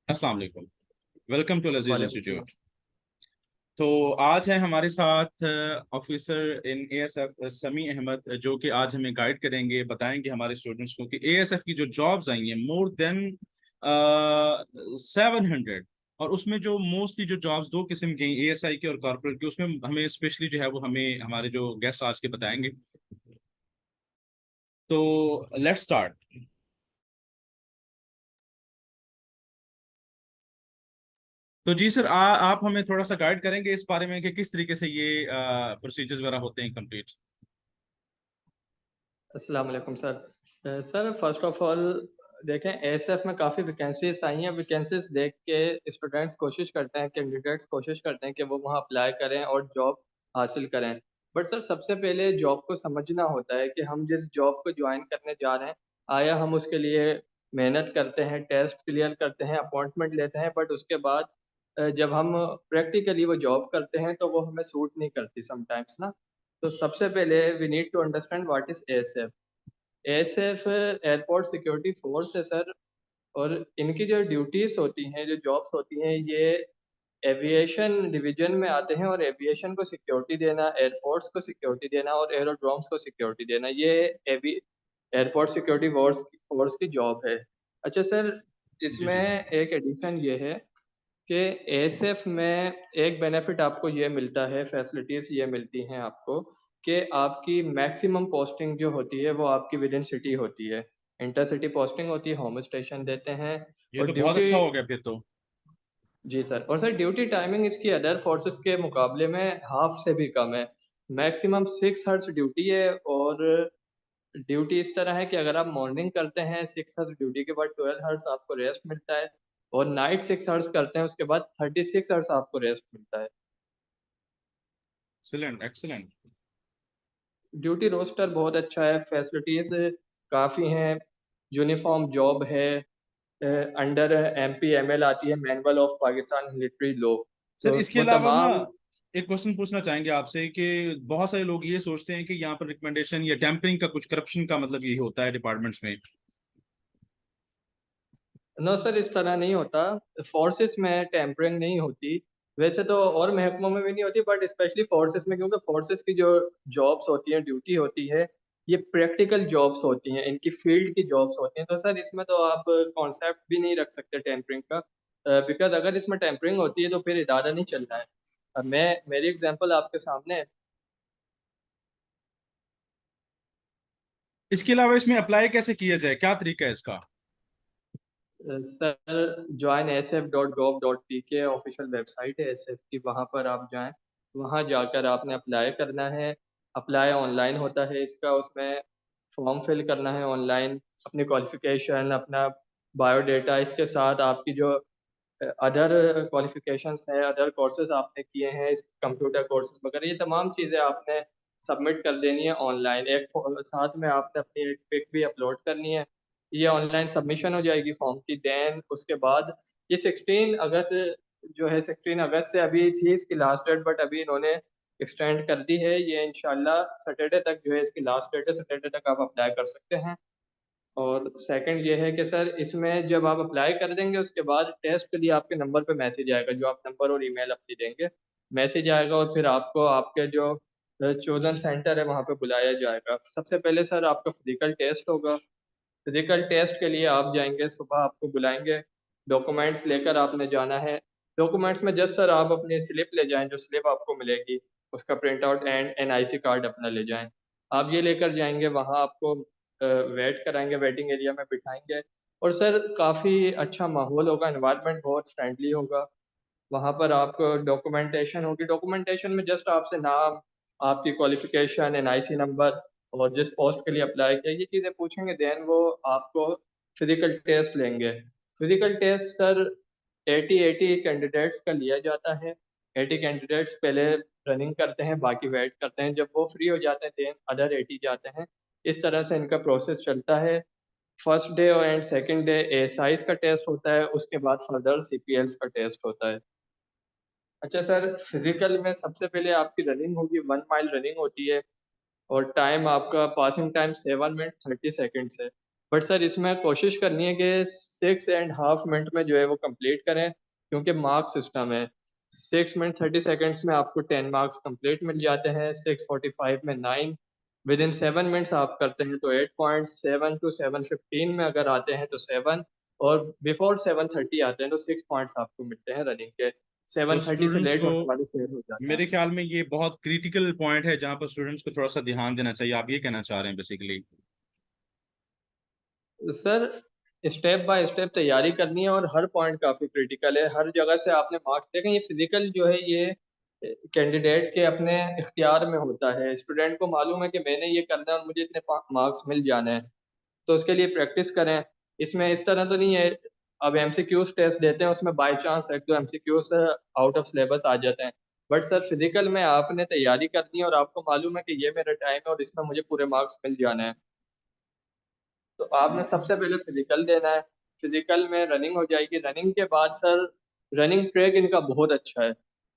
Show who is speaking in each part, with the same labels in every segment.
Speaker 1: अस्सलाम वालेकुम। Welcome to लजीज
Speaker 2: वालेकुम सलाम।
Speaker 1: इंस्टीट्यूट। तो आज है हमारे साथ ऑफिसर इन एएसएफ समी अहमद, जो कि आज हमें गाइड करेंगे, बताएंगे हमारे स्टूडेंट्स को कि एएसएफ की जो जॉब्स आई हैं मोर देन 700, और उसमें जो मोस्टली जो जॉब्स दो किस्म की एएसआई की और कॉर्पोरेट की, उसमें हमें स्पेशली जो है वो हमें हमारे जो गेस्ट आज के बताएंगे। तो लेट्स स्टार्ट। तो जी सर, आप हमें थोड़ा सा गाइड करेंगे इस बारे में कि किस तरीके से ये प्रोसीजर्स वगैरह होते हैं कंप्लीट।
Speaker 2: अस्सलाम वालेकुम sir. Sir first of all देखें, एएसएफ में काफ़ी वैकेंसीज आई हैं। वैकेंसीज देख के स्टूडेंट्स कोशिश करते हैं, कैंडिडेट्स कोशिश करते हैं कि वो वहाँ अप्लाई करें और जॉब हासिल करें। बट सर सबसे पहले जॉब को समझना होता है कि हम जिस जॉब को ज्वाइन करने जा रहे हैं, आया हम उसके लिए मेहनत करते हैं, टेस्ट क्लियर करते हैं, अपॉइंटमेंट लेते हैं, बट उसके बाद जब हम प्रैक्टिकली वो जॉब करते हैं तो वो हमें सूट नहीं करती समटाइम्स ना। तो सबसे पहले we need to understand what is ASF. ASF airport security force है सर। और इनकी जो ड्यूटीज होती हैं, जो जॉब्स होती हैं, ये एविएशन डिवीजन में आते हैं। और एविएशन को सिक्योरिटी देना, एयरपोर्ट्स को सिक्योरिटी देना और एरोड्रोम्स को सिक्योरिटी देना, ये एवी एयरपोर्ट सिक्योरिटी फोर्स फोर्स की जॉब है। अच्छा सर,
Speaker 1: जी
Speaker 2: इसमें
Speaker 1: जी।
Speaker 2: एक एडिशन ये है कि एएसएफ में एक बेनिफिट आपको ये मिलता है, फैसिलिटीज ये मिलती हैं आपको कि आपकी मैक्सिमम पोस्टिंग जो होती है वो आपकी विद इन सिटी होती है। इंटरसिटी पोस्टिंग होती है, होम स्टेशन देते हैं।
Speaker 1: ये
Speaker 2: और
Speaker 1: तो बहुत
Speaker 2: ड्यूटी,
Speaker 1: अच्छा हो गया फिर तो।
Speaker 2: जी सर, और सर ड्यूटी टाइमिंग इसकी अदर फोर्सेस के मुकाबले में हाफ से भी कम है। मैक्सिमम 6 हर्ट्स ड्यूटी है। और ड्यूटी इस तरह है कि अगर आप मॉर्निंग करते हैं 6 हर्ट्स ड्यूटी के बाद 12 हर्ट्स आपको रेस्ट मिलता है। और नाइट 6 हर्ट्स करते हैं उसके बाद 36 हर्ट्स आपको रेस्ट मिलता है।
Speaker 1: Excellent excellent.
Speaker 2: ड्यूटी रोस्टर बहुत अच्छा है, फैसिलिटीज काफ़ी हैं। यूनिफॉर्म जॉब है। अंडर एमपीएमएल आती है, manual of Pakistan military law.
Speaker 1: Sir
Speaker 2: तो
Speaker 1: इसके
Speaker 2: वो
Speaker 1: अलावा ना
Speaker 2: तमाम।
Speaker 1: एक क्वेश्चन पूछना चाहेंगे आपसे कि बहुत सारे लोग ये सोचते हैं कि यहाँ पर रिकमेंडेशन या टेम्परिंग का कुछ करप्शन का मतलब यही होता है डिपार्टमेंट्स में।
Speaker 2: नो सर, इस तरह नहीं होता। फोर्सेस में टेम्परिंग नहीं होती। वैसे तो और महकमों में भी नहीं होती, बट स्पेशली फोर्सेस में, क्योंकि फोर्सेस की जो जॉब्स होती हैं, ड्यूटी होती है, ये प्रैक्टिकल जॉब्स होती हैं, इनकी फील्ड की जॉब्स होती हैं। तो सर इसमें तो आप कॉन्सेप्ट भी नहीं रख सकते टेम्परिंग का। बिकॉज अगर इसमें टेम्परिंग होती है तो फिर इदारा नहीं चलना है। अब मैं मेरी एग्जांपल आपके सामने है।
Speaker 1: इसके अलावा इसमें अप्लाई कैसे किया जाए, क्या तरीका है इसका?
Speaker 2: Sir join us F dot gov dot P के ऑफिशियल वेबसाइट है एस एफ की, वहाँ पर आप जाएं। वहाँ जाकर आपने अप्लाई करना है। अप्लाई ऑनलाइन होता है इसका, उसमें फॉर्म फिल करना है ऑनलाइन, अपनी क्वालिफिकेशन, अपना बायोडेटा, इसके साथ आपकी जो अदर क्वालिफिकेशंस हैं, अदर कोर्सेज आपने किए हैं, इस कंप्यूटर कोर्सेज वगैरह, ये तमाम चीज़ें आपने सबमिट कर देनी है ऑनलाइन। साथ में आपने अपनी एक पिक भी अपलोड करनी है। ये ऑनलाइन सबमिशन हो जाएगी फॉर्म की। देन उसके बाद ये 16 अगस्त जो है, 16 अगस्त से अभी थी इसकी लास्ट डेट, बट अभी इन्होंने एक्सटेंड कर दी है। ये इंशाल्लाह सैटरडे तक जो है इसकी लास्ट डेट है, सैटरडे तक आप अप्लाई कर सकते हैं। और सेकंड ये है कि सर इसमें जब आप अप्लाई कर देंगे उसके बाद टेस्ट के लिए आपके नंबर पे मैसेज आएगा, जो आप नंबर और ईमेल अपनी देंगे, मैसेज आएगा, और फिर आपको आपके जो चोजन सेंटर है वहाँ पे बुलाया जाएगा। सबसे पहले सर आपका फिजिकल टेस्ट होगा। फिजिकल टेस्ट के लिए आप जाएंगे, सुबह आपको बुलाएंगे, डॉक्यूमेंट्स लेकर आपने जाना है। डॉक्यूमेंट्स में जस्ट सर आप अपनी स्लिप ले जाएं, जो स्लिप आपको मिलेगी उसका print out and NIC card अपना ले जाएं। आप ये लेकर जाएंगे, वहाँ आपको वेट कराएंगे, वेटिंग एरिया में बिठाएंगे। और सर काफ़ी अच्छा माहौल होगा, एनवायरनमेंट बहुत फ्रेंडली होगा। वहाँ पर आपको डॉक्यूमेंटेशन होगी। डॉक्यूमेंटेशन में जस्ट आपसे नाम, आपकी क्वालिफिकेशन, एनआईसी नंबर और जिस पोस्ट के लिए अप्लाई किया, ये चीज़ें पूछेंगे। देन वो आपको फिजिकल टेस्ट लेंगे। फिजिकल टेस्ट सर 80 कैंडिडेट्स का लिया जाता है। 80 कैंडिडेट्स पहले रनिंग करते हैं, बाकी वेट करते हैं, जब वो फ्री हो जाते हैं देन अदर 80 जाते हैं। इस तरह से इनका प्रोसेस चलता है। फर्स्ट डे और एंड सेकंड डे एएसआईज का टेस्ट होता है, उसके बाद फर्दर सीपीएल्स का टेस्ट होता है। अच्छा सर, फिजिकल में सबसे पहले आपकी रनिंग होगी, 1 माइल रनिंग होती है। और टाइम आपका पासिंग टाइम 7 मिनट 30 सेकेंड्स है। बट सर इसमें कोशिश करनी है कि 6.5 मिनट में जो है वो कंप्लीट करें, क्योंकि मार्क्स सिस्टम है। 6 मिनट 30 सेकेंड्स में आपको 10 मार्क्स कंप्लीट मिल जाते हैं, 6:45 में 9, विद इन 7 मिनट्स आप करते हैं तो 8 पॉइंट, 7 to 7:15 में अगर आते हैं तो 7, और बिफोर 7:30 आते हैं तो 6 पॉइंट्स आपको मिलते हैं रनिंग के।
Speaker 1: तो
Speaker 2: 7:30 से
Speaker 1: स्टूडेंट्स
Speaker 2: लेट
Speaker 1: को,
Speaker 2: होने वाले फेल हो जाते हैं।
Speaker 1: मेरे ख्याल में ये बहुत क्रिटिकल पॉइंट है जहाँ पर स्टूडेंट्स को थोड़ा सा ध्यान देना चाहिए, आप ये कहना चाह रहे हैं basically?
Speaker 2: Sir step by step तैयारी करनी है, और हर पॉइंट काफी क्रिटिकल है, हर जगह से आपने मार्क्स देखें। ये फिजिकल जो है ये कैंडिडेट के अपने इख्तियार में होता है। स्टूडेंट को मालूम है कि मैंने ये करना है और मुझे इतने मार्क्स मिल जाने हैं, तो उसके लिए प्रैक्टिस करें। इसमें इस तरह तो नहीं है, अब एमसीक्यूज टेस्ट देते हैं उसमें बाय चांस एक दो एमसीक्यूज आउट ऑफ सिलेबस आ जाते हैं, बट सर फिजिकल में आपने तैयारी करनी है और आपको मालूम है कि ये मेरा टाइम है और इसमें मुझे पूरे मार्क्स मिल जाने हैं, तो आपने सबसे पहले फिजिकल देना है। फिजिकल में रनिंग हो जाएगी, रनिंग के बाद सर रनिंग ट्रैक इनका बहुत अच्छा है।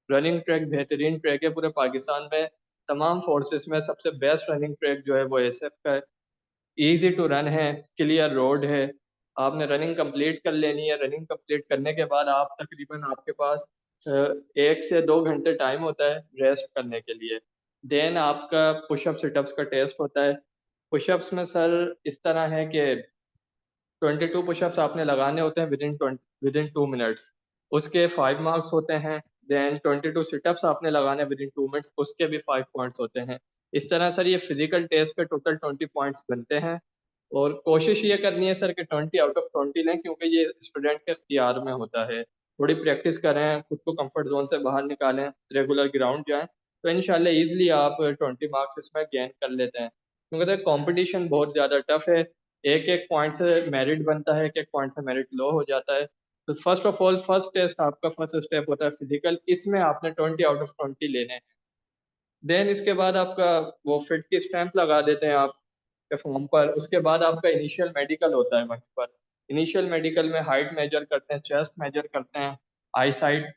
Speaker 2: रनिंग ट्रैक बेहतरीन ट्रैक है पूरे पाकिस्तान में, तमाम फोर्सेस में सबसे बेस्ट रनिंग ट्रैक जो है वो एसएफ का है। इजी टू रन है, क्लियर रोड है। आपने रनिंग कंप्लीट कर लेनी है, रनिंग कंप्लीट करने के बाद आप तकरीबन आपके पास 1 से 2 घंटे टाइम होता है रेस्ट करने के लिए। देन आपका पुशअप सिटअप्स का टेस्ट होता है। पुशअप्स में सर इस तरह है कि 22 पुशअप्स आपने लगाने होते हैं विद इन 2 मिनट्स, उसके 5 मार्क्स होते हैं। देन 22 सिटअप्स आपने लगाने विद इन 2 मिनट्स, उसके भी 5 पॉइंट्स होते हैं। इस तरह सर ये फिजिकल टेस्ट पे टोटल 20 पॉइंट्स बनते हैं, और कोशिश ये करनी है सर कि 20 आउट ऑफ 20 लें, क्योंकि ये स्टूडेंट के इख्तियार में होता है। थोड़ी प्रैक्टिस करें, खुद को कंफर्ट जोन से बाहर निकालें, रेगुलर ग्राउंड जाएं, तो इंशाल्लाह इजीली आप 20 मार्क्स इसमें गेन कर लेते हैं, क्योंकि सर कंपटीशन बहुत ज़्यादा टफ है। एक एक पॉइंट से मेरिट बनता है, एक एक पॉइंट से मेरिट लो हो जाता है। तो first of all first test आपका फर्स्ट स्टेप होता है फिजिकल, इसमें आपने 20 आउट ऑफ 20 लेने हैं। देन इसके बाद आपका वो फिट की स्टैंप लगा देते हैं आपके फॉर्म पर। उसके बाद आपका इनिशियल मेडिकल होता है वहीं पर। इनिशियल मेडिकल में हाइट मेजर करते हैं, चेस्ट मेजर करते हैं, आई साइट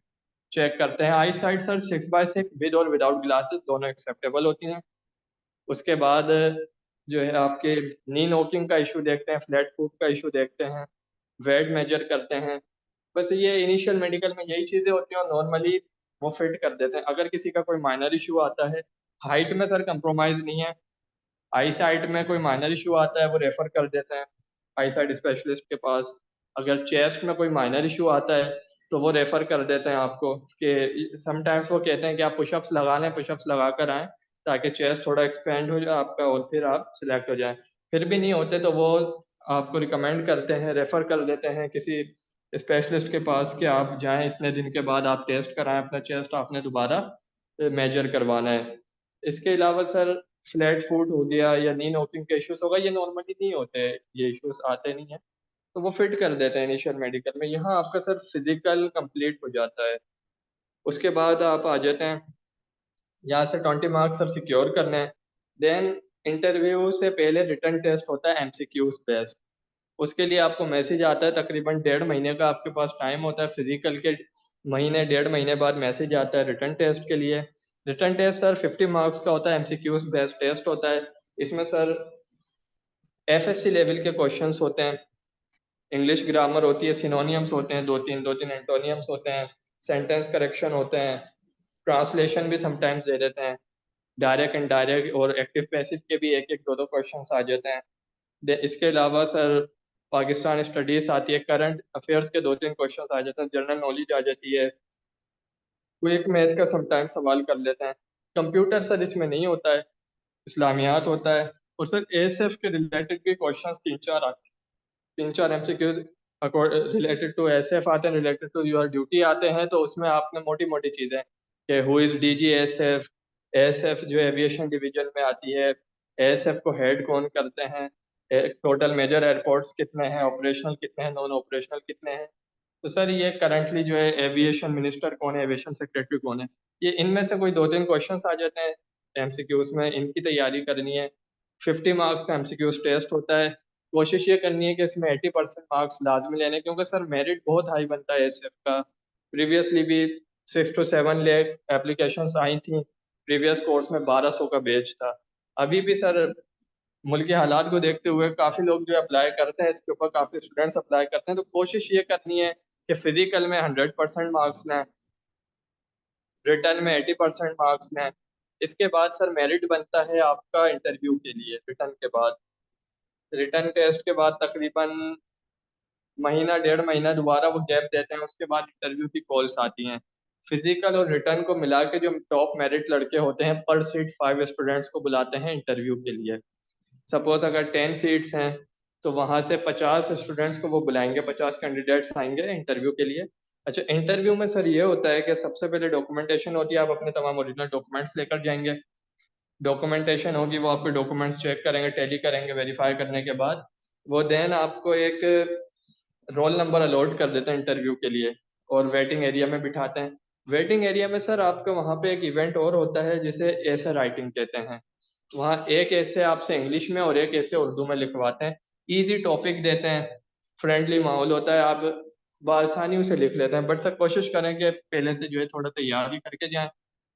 Speaker 2: चेक करते हैं। आई साइट सर 6x6 विद और विदाउट ग्लासेस दोनों एक्सेप्टेबल होती हैं। उसके बाद जो है आपके नी नोकिंग का इशू देखते हैं, फ्लैट फुट का इशू देखते हैं, वेट मेजर करते हैं। बस ये इनिशियल मेडिकल में यही चीज़ें होती हैं, और नॉर्मली वो फिट कर देते हैं। अगर किसी का कोई माइनर इशू आता है, हाइट में सर कंप्रोमाइज़ नहीं है, आई साइट में कोई माइनर इशू आता है वो रेफर कर देते हैं आई साइट स्पेशलिस्ट के पास। अगर चेस्ट में कोई माइनर इशू आता है तो वो रेफर कर देते हैं आपको, कि समटाइम्स वो कहते हैं कि आप पुशअप्स लगा लें, पुशअप्स लगा कर आएँ, ताकि चेस्ट थोड़ा एक्सपेंड हो जाए आपका और फिर आप सिलेक्ट हो जाएं। फिर भी नहीं होते तो वो आपको रिकमेंड करते हैं, रेफर कर देते हैं किसी स्पेशलिस्ट के पास कि आप जाएं, इतने दिन के बाद आप टेस्ट कराएं अपना चेस्ट, आपने दोबारा मेजर करवाना है। इसके अलावा सर फ्लैट फुट हो गया या नी नोकिंग के इश्यूज होगा, ये नॉर्मली नहीं होते हैं, ये इश्यूज आते नहीं है, तो वो फिट कर देते हैं इनिशियल मेडिकल में। यहाँ आपका सर फिजिकल कंप्लीट हो जाता है। उसके बाद आप आ जाते हैं, यहाँ से 20 मार्क्स सर सिक्योर करने हैं। देन इंटरव्यू से पहले रिटर्न टेस्ट होता है एमसीक्यूज बेस्ड। उसके लिए आपको मैसेज आता है, तकरीबन 1.5 महीने का आपके पास टाइम होता है। फिजिकल के महीने 1.5 महीने बाद मैसेज आता है रिटर्न टेस्ट के लिए। रिटर्न टेस्ट सर 50 मार्क्स का होता है, एमसीक्यूज बेस्ड टेस्ट होता है। इसमें सर एफएससी लेवल के क्वेश्चंस होते हैं, इंग्लिश ग्रामर होती है, सिनोनियम्स होते हैं, दो तीन एंटोनियम्स होते हैं, सेंटेंस करेक्शन होते हैं, ट्रांसलेशन भी समटाइम्स दे देते हैं, डायरेक्ट इनडायरेक्ट और एक्टिव पैसिव के भी एक एक दो दो क्वेश्चंस आ जाते हैं। इसके अलावा सर पाकिस्तान स्टडीज आती है, करंट अफेयर्स के 2-3 क्वेश्चंस आ जाते हैं, जनरल नॉलेज आ जाती है, क्विक मैथ का समटाइम्स सवाल कर लेते हैं। कंप्यूटर सर इसमें नहीं होता है, इस्लामियात होता है। और सर एएसएफ के रिलेटेड भी क्वेश्चंस तीन चार एमसीक्यूज रिलेटेड टू एसएफ आते हैं, रिलेटेड टू योर ड्यूटी आते हैं। तो उसमें आपने मोटी मोटी चीजें कि who is DG ASF, ASF जो एविएशन डिवीजन में आती है, एएसएफ को हेड कौन करते हैं, टोटल मेजर एयरपोर्ट्स कितने हैं, ऑपरेशनल कितने हैं, नॉन ऑपरेशनल कितने हैं। तो सर ये करंटली जो है एविएशन मिनिस्टर कौन है, एविएशन सेक्रेटरी कौन है, ये इनमें से कोई 2-3 क्वेश्चंस आ जाते हैं एमसीक्यूज में, इनकी तैयारी करनी है। 50 मार्क्स का एमसीक्यूज टेस्ट होता है। कोशिश ये करनी है कि इसमें 80% मार्क्स लाजमी लेने, क्योंकि सर मेरिट बहुत हाई बनता है एसएफ का। प्रीवियसली भी 6 to 7 लाख एप्लीकेशंस आई थी, प्रीवियस कोर्स में 1200 का बैच था। अभी भी सर मुल्क के हालात को देखते हुए काफ़ी लोग जो अप्लाई करते हैं इसके ऊपर, काफ़ी स्टूडेंट्स अप्लाई करते हैं, तो कोशिश ये करनी है कि फिजिकल में 100% मार्क्स लें, रिटर्न में 80% मार्क्स लें। इसके बाद सर मेरिट बनता है आपका इंटरव्यू के लिए। रिटर्न के बाद, रिटर्न टेस्ट के बाद तकरीबन महीना 1.5 महीना दोबारा वो गैप देते हैं, उसके बाद इंटरव्यू की कॉल्स आती हैं। फिजिकल और रिटर्न को मिला के जो टॉप मेरिट लड़के होते हैं पर सीट 5 स्टूडेंट्स को बुलाते हैं इंटरव्यू के लिए। सपोज अगर 10 सीट्स हैं तो वहाँ से 50 स्टूडेंट्स को वो बुलाएंगे, 50 कैंडिडेट्स आएंगे इंटरव्यू के लिए। अच्छा, इंटरव्यू में सर ये होता है कि सबसे पहले डॉक्यूमेंटेशन होती है, आप अपने तमाम ओरिजिनल डॉक्यूमेंट्स लेकर जाएंगे। डॉक्यूमेंटेशन होगी, वो आपके डॉक्यूमेंट्स चेक करेंगे, टैली करेंगे, वेरीफाई करने के बाद वो देन आपको एक रोल नंबर अलॉट कर देते हैं इंटरव्यू के लिए और वेटिंग एरिया में बिठाते हैं। वेटिंग एरिया में सर आपका वहाँ पे एक इवेंट और होता है जिसे ऐसे राइटिंग कहते हैं। वहाँ एक ऐसे आपसे इंग्लिश में और एक ऐसे उर्दू में लिखवाते हैं। इजी टॉपिक देते हैं, फ्रेंडली माहौल होता है, आप बआसानी उसे लिख लेते हैं। बट सर कोशिश करें कि पहले से जो है थोड़ा तैयारी करके जाएं।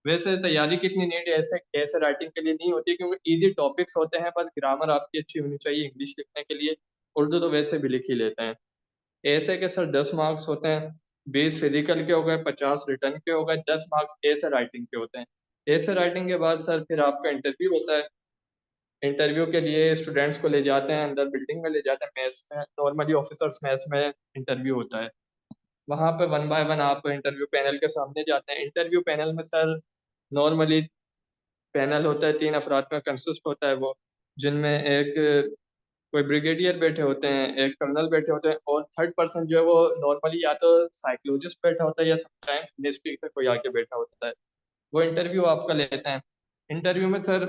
Speaker 2: वैसे तैयारी कितनी नीड ऐसे ऐसे राइटिंग के लिए नहीं होती, क्योंकि इजी टॉपिक्स होते हैं, बस ग्रामर आपकी अच्छी होनी चाहिए इंग्लिश लिखने के लिए। उर्दू तो वैसे भी लिख ही लेते हैं। ऐसे के सर 10 मार्क्स होते हैं, 20 फिजिकल के हो गए, 50 रिटर्न के हो गए, 10 मार्क्स ऐसे राइटिंग के होते हैं। ऐसे राइटिंग के बाद सर फिर आपका इंटरव्यू होता है। इंटरव्यू के लिए स्टूडेंट्स को ले जाते हैं अंदर, बिल्डिंग में ले जाते हैं, मेस में, नॉर्मली ऑफिसर्स मेस में इंटरव्यू होता है। वहाँ पे 1 बाय 1 आप इंटरव्यू पैनल के सामने जाते हैं। इंटरव्यू पैनल में सर नॉर्मली पैनल होता है, 3 अफराद का कंसिस्ट होता है वो, जिनमें एक कोई ब्रिगेडियर बैठे होते हैं, एक कर्नल बैठे होते हैं, और थर्ड पर्सन जो है वो नॉर्मली या तो साइकोलॉजिस्ट बैठा होता है या समटाइम्स मिनिस्ट्री से कोई आके बैठा होता है। वो इंटरव्यू आपका लेते हैं। इंटरव्यू में सर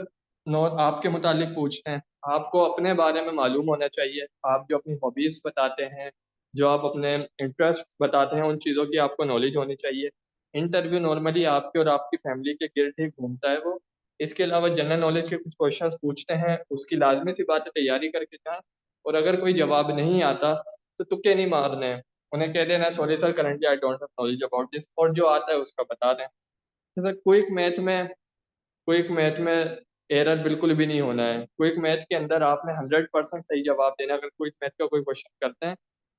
Speaker 2: आपके मुतालिक पूछते हैं। आपको अपने बारे में मालूम होना चाहिए, आप जो अपनी हॉबीज बताते हैं, जो आप अपने इंटरेस्ट बताते हैं, उन चीज़ों की आपको नॉलेज होनी चाहिए। इंटरव्यू नॉर्मली आपके और आपकी फैमिली के गिर्द ही घूमता है वो। इसके अलावा जनरल नॉलेज के कुछ क्वेश्चंस पूछते हैं, उसकी लाजमी सी बात है तैयारी करके जाएं। और अगर कोई जवाब नहीं आता तो तुक्के नहीं मारने हैं, उन्हें कह देना sorry sir currently I don't have knowledge about this, और जो आता है उसका बता दें। जैसे क्विक मैथ में एरर बिल्कुल भी नहीं होना है। क्विक मैथ के अंदर आपने 100% सही जवाब देना। अगर क्विक मैथ का कोई क्वेश्चन करते हैं,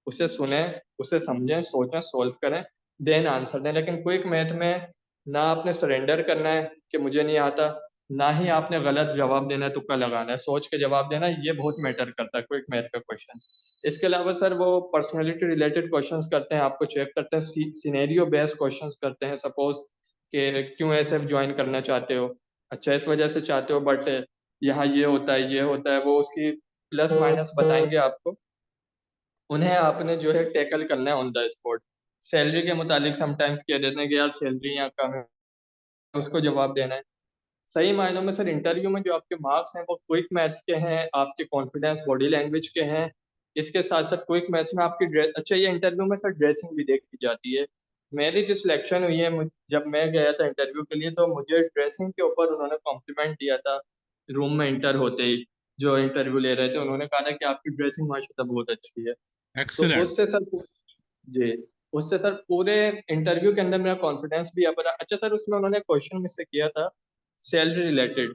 Speaker 2: उसे सुने, उसे समझें, सोचें, सोल्व करें, देन आंसर दें। लेकिन क्विक मैथ में ना आपने सरेंडर करना है कि मुझे नहीं आता, ना ही आपने गलत जवाब देना है, तुक्का लगाना है, सोच के जवाब देना है। ये बहुत मैटर करता है क्विक मैथ का क्वेश्चन। इसके अलावा सर वो पर्सनैलिटी रिलेटेड क्वेश्चंस करते हैं, आपको चेक करते हैं, सिनेरियो बेस्ड क्वेश्चंस करते हैं। सपोज कि क्यों एसएफ ज्वाइन करना चाहते हो, अच्छा इस वजह से चाहते हो, बट यहाँ ये होता है, ये होता है, वो उसकी प्लस माइनस बताएंगे आपको। उन्हें आपने जो है टैकल करना है ऑन द स्पॉट। सैलरी के मुतालिक समटाइम्स कह देते हैं कि यार सैलरी यहाँ कम है, उसको जवाब देना है। सही मायनों में सर इंटरव्यू में जो आपके मार्क्स हैं वो क्विक मैथ्स के हैं, आपके कॉन्फिडेंस बॉडी लैंग्वेज के हैं। इसके साथ साथ क्विक मैथ्स में आपकी ड्रेस, अच्छा ये इंटरव्यू में सर ड्रेसिंग भी देखी जाती है। मेरी जो सिलेक्शन हुई है, जब मैं गया था इंटरव्यू के लिए तो मुझे ड्रेसिंग के ऊपर उन्होंने कॉम्प्लीमेंट दिया था। रूम में इंटर होते ही जो इंटरव्यू ले रहे थे उन्होंने कहा था कि आपकी ड्रेसिंग माशाल्लाह बहुत अच्छी है। तो
Speaker 1: एक्सीलेंट।
Speaker 2: उससे सर, जी, उससे सर पूरे इंटरव्यू के अंदर मेरा कॉन्फिडेंस भी अब रहा। अच्छा सर उसमें उन्होंने क्वेश्चन मुझसे किया था सैलरी रिलेटेड,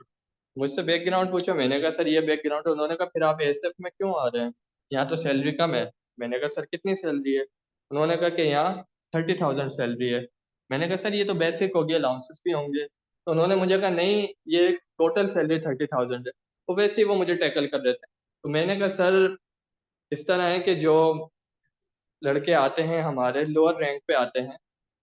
Speaker 2: मुझसे बैकग्राउंड पूछा। मैंने कहा सर ये बैकग्राउंड। उन्होंने कहा फिर आप एसएफ में क्यों आ रहे हैं, यहाँ तो सैलरी कम है। मैंने कहा सर कितनी सैलरी है। उन्होंने कहा कि यहाँ 30,000 सैलरी है। मैंने कहा सर ये तो बेसिक हो गया, अलाउंसेस भी होंगे। तो उन्होंने मुझे कहा नहीं, ये टोटल सैलरी 30,000 है। तो वैसे ही वो मुझे टैकल कर रहे थे। तो मैंने कहा सर इस तरह है कि जो लड़के आते हैं हमारे लोअर रैंक पे आते हैं,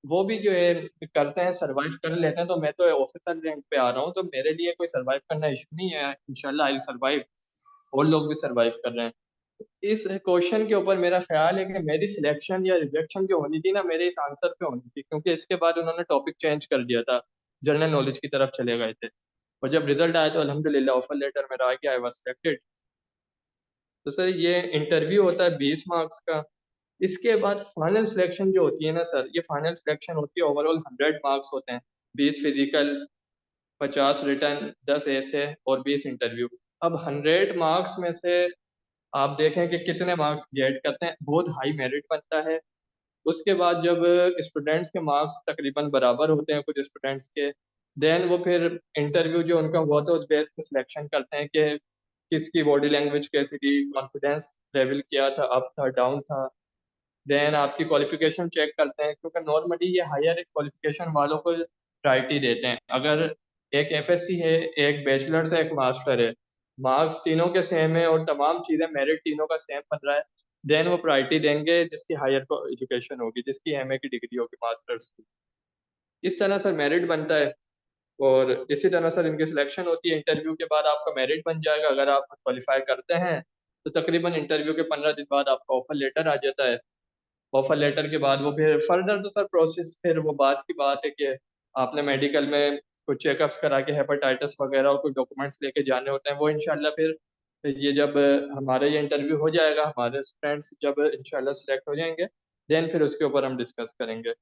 Speaker 2: वो भी जो है करते हैं, सरवाइव कर लेते हैं। तो मैं तो ऑफिसर रैंक पे आ रहा हूँ, तो मेरे लिए कोई सरवाइव करना इशू नहीं है, इंशाल्लाह आई सरवाइव। और लोग भी सरवाइव कर रहे हैं। इस क्वेश्चन के ऊपर मेरा ख्याल है कि मेरी सिलेक्शन या रिजेक्शन जो होनी थी ना, मेरे इस आंसर पे होनी थी, क्योंकि इसके बाद उन्होंने टॉपिक चेंज कर दिया था, जनरल नॉलेज की तरफ चले गए थे। और जब रिजल्ट आया तो अल्हम्दुलिल्लाह ऑफर लेटर में आ गया, आई वाज सिलेक्टेड। तो सर ये इंटरव्यू होता है 20 मार्क्स का। इसके बाद फाइनल सिलेक्शन जो होती है ना सर, ये फाइनल सिलेक्शन होती है, ओवरऑल 100 मार्क्स होते हैं। 20 फिजिकल, 50 रिटर्न, 10 ऐसे और 20 इंटरव्यू। अब 100 मार्क्स में से आप देखें कि कितने मार्क्स गेट करते हैं, बहुत हाई मेरिट बनता है। उसके बाद जब स्टूडेंट्स के मार्क्स तकरीबन बराबर होते हैं कुछ स्टूडेंट्स के, देन वो फिर इंटरव्यू जो उनका हुआ था उस बेस पे सिलेक्शन करते हैं कि किसकी बॉडी लैंग्वेज कैसी थी, कॉन्फिडेंस लेवल क्या था, अप था, डाउन था। देन आपकी क्वालिफिकेशन चेक करते हैं, क्योंकि नॉर्मली ये हायर क्वालिफिकेशन वालों को प्रायोरिटी देते हैं। अगर एक एफएससी है, एक बैचलर्स है, एक मास्टर है, मार्क्स तीनों के सेम है और तमाम चीज़ें मेरिट तीनों का सेम बन रहा है, देन वो प्रायोरिटी देंगे जिसकी हायर एजुकेशन होगी, जिसकी एमए की डिग्री होगी, मास्टर्स की। इस तरह सर मेरिट बनता है। और इसी तरह सर इनकी सिलेक्शन होती है। इंटरव्यू के बाद आपका मेरिट बन जाएगा। अगर आप क्वालिफाई करते हैं तो तकरीबन इंटरव्यू के 15 दिन बाद आपका ऑफर लेटर आ जाता है। ऑफर लेटर के बाद वो फिर फर्दर तो सर प्रोसेस फिर वो बात की बात है कि आपने मेडिकल में कुछ चेकअप्स करा के हेपेटाइटिस वगैरह और कुछ डॉक्यूमेंट्स लेके जाने होते हैं, वो इंशाल्लाह फिर ये जब हमारा ये इंटरव्यू हो जाएगा, हमारे स्टूडेंट्स जब इंशाल्लाह सिलेक्ट हो जाएंगे, देन फिर उसके ऊपर हम डिस्कस करेंगे।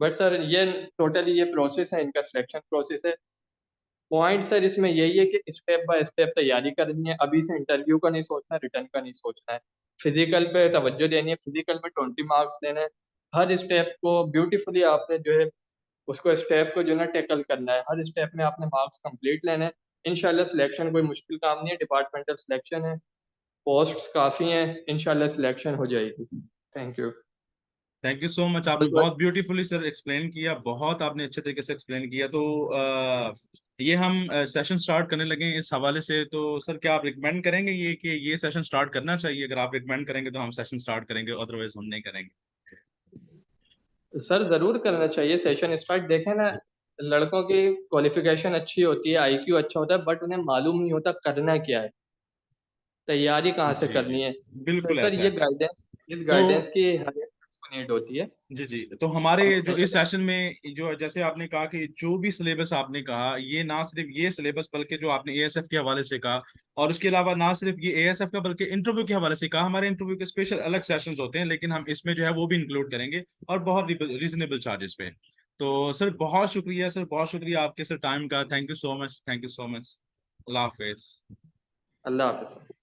Speaker 2: बट सर ये टोटली ये प्रोसेस है, इनका सिलेक्शन प्रोसेस है। पॉइंट सर इसमें यही है कि स्टेप बाय स्टेप तैयारी करनी है। अभी से इंटरव्यू का नहीं सोचना, रिटर्न का नहीं सोचना है। फिजिकल पे तवज्जो देनी है, फिजिकल में 20 मार्क्स देने हैं। हर स्टेप को ब्यूटीफुली आपने जो है उसको स्टेप को जो है ना टैकल करना है। हर स्टेप में आपने मार्क्स कंप्लीट लेने हैं। इंशाल्लाह सिलेक्शन कोई मुश्किल काम नहीं है, डिपार्टमेंटल सिलेक्शन है, पोस्ट्स काफ़ी हैं, इंशाल्लाह सिलेक्शन हो जाएगी। Thank you.
Speaker 1: Thank you so much, आपने
Speaker 2: बहुत बहुत
Speaker 1: बहुत ब्यूटीफुली सर एक्सप्लेन किया, बहुत आपने अच्छे तरीके से एक्सप्लेन किया। तो ये हम सेशन स्टार्ट करने लगे हैं इस हवाले से। तो सर क्या आप रिकमेंड करेंगे ये कि ये सेशन स्टार्ट करना चाहिए? अगर आप रिकमेंड करेंगे तो हम सेशन स्टार्ट करेंगे, अदरवाइज हम नहीं करेंगे।
Speaker 2: सर ज़रूर करना चाहिए सेशन स्टार्ट। देखें ना, लड़कों की क्वालिफिकेशन अच्छी होती है, आईक्यू अच्छा होता है, बट उन्हें मालूम नहीं होता करना क्या है, तैयारी कहाँ से
Speaker 1: जी जी,
Speaker 2: करनी है। तो
Speaker 1: बिल्कुल
Speaker 2: सर
Speaker 1: ऐसा
Speaker 2: ये
Speaker 1: है।
Speaker 2: गाइडेंस, इस
Speaker 1: तो
Speaker 2: गाइडेंस की हर एक को नीड होती है।
Speaker 1: जी जी, तो हमारे
Speaker 2: हम
Speaker 1: जो इस
Speaker 2: ऐसे
Speaker 1: सेशन में जो जैसे आपने कहा कि जो भी सिलेबस आपने कहा, ये ना सिर्फ ये सिलेबस बल्कि जो आपने एएसएफ के हवाले से कहा, और उसके अलावा ना सिर्फ ये एएसएफ का बल्कि इंटरव्यू के हवाले से कहा। हमारे इंटरव्यू के स्पेशल अलग सेशंस होते हैं, लेकिन हम इसमें जो है वो भी इंक्लूड करेंगे, और बहुत रीजनेबल चार्जेस पे। तो सर बहुत शुक्रिया, सर बहुत शुक्रिया आपके सर टाइम का। Thank you so much, thank you so much. अल्लाह हाफिज।
Speaker 2: अल्लाह हाफ़िज़।